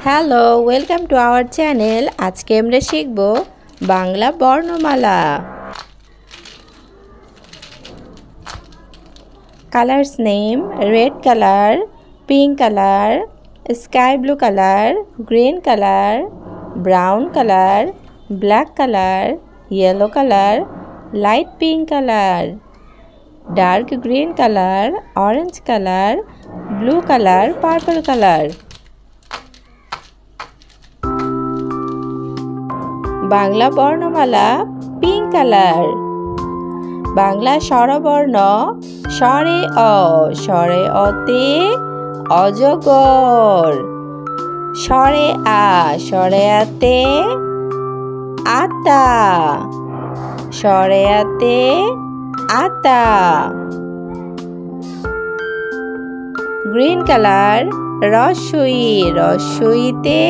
Hello, welcome to our channel. আজকে আমরা শিখব বাংলা বর্ণমালা। Colours name: red colour, pink colour, sky blue colour, green colour, brown colour, black colour, yellow colour, light pink colour, dark green colour, orange colour, blue colour, purple colour. Bangla বর্ণমালা pink colour. Bangla স্বরবর্ণ: স্বরে অ, স্বরে অতে অজগর, স্বরে আ, স্বরে আতে আতা, স্বরে আতে আতা। গ্রিন কালার: রস্বই, রস্বইতে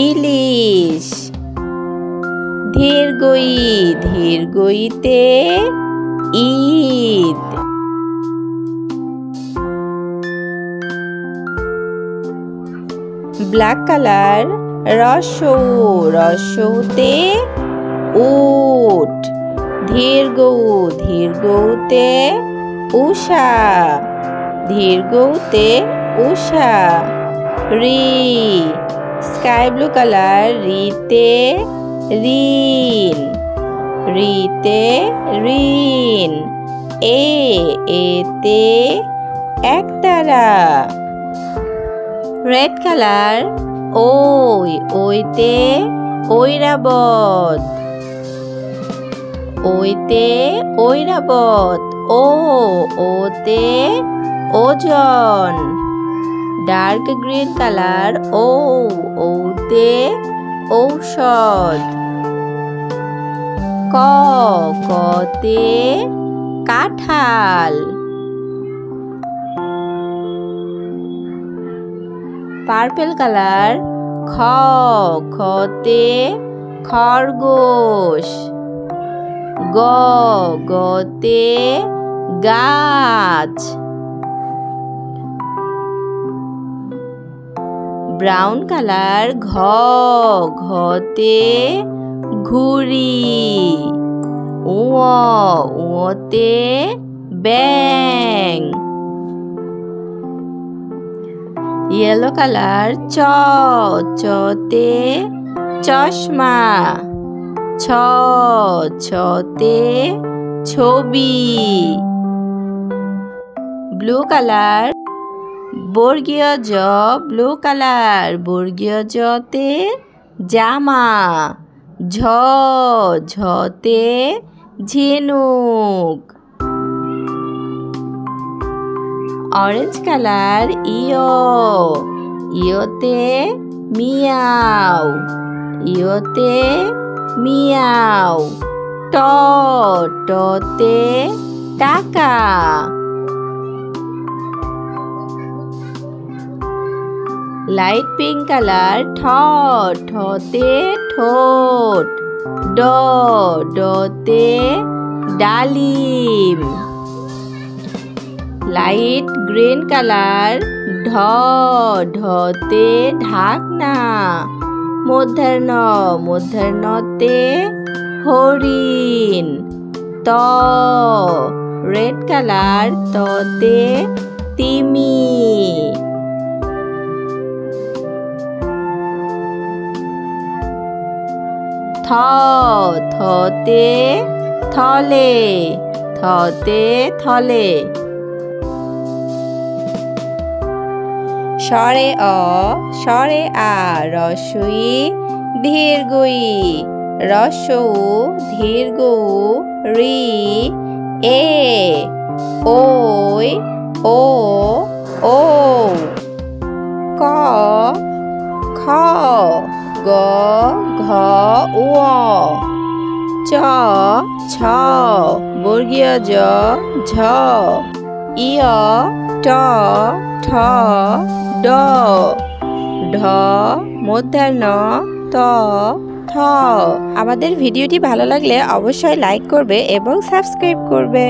ইলিশ, ধীরগই, ধীরগইতে ঈদ। ব্ল্যাক কালার: রস্বউ, রস্বউতে উট, ধীরগৌ, ধীরগৌতে উষা, ধীরগৌতে উষা। রি, স্কাই ব্লু কালার, রিতে ঋণ, রিতে ঋণ। এ, এতে একতারা। রেড কালার: ওই, ওইতে ঐরাবত, ওইতে ঐরাবত। ও, ওতে ওজন। ডার্ক গ্রিন কালার: ওতে ঔষধ। ক, কতে কাঁঠাল। পার্পল কালার: খ, খতে খরগোশ, গ, গতে গাছ। ব্রাউন কালার: ঘ, ঘতে ঘুড়ি, উ, উতে ব্যাঙ। ইয়েলো কালার: চ, চতে চশমা, ছ, ছতে ছবি। ব্লু কালার: বর্গীয় জ, ব্লু কালার, বর্গীয় জতে জামা, ঝ, ঝতে ঝিনুক। অরেঞ্জ কালার: ইয়, ইয়তে মিয়াও, ইয়তে মিয়াও। ট, টতে টাকা। লাইট পিঙ্ক কালার: ঠ, ঠতে ঠোঁট, ড, ডতে ডালিম। লাইট গ্রিন কালার: ঢ, ঢতে ঢাকনা, মূর্ধন্য, মূর্ধন্যতে হরিণ। ত, রেড কালার, ততে তিমি। থ, থতে থলে, থতে থলে। স্বরে অ, স্বরে আ, রস্বই ধীরগই, রস্বউ, ধীরগৌ, রি, এ, ওই, ও, ঔ। ক, খ, গ, ঘ, ঙ। চ, ছ, বর্গীয় জ, ঝ। ইয়, ট, ঠ, ড, ঢ, মূর্ধন্য, ত, থ। আমাদের ভিডিওটি ভালো লাগলে অবশ্যই লাইক করবে এবং সাবস্ক্রাইব করবে।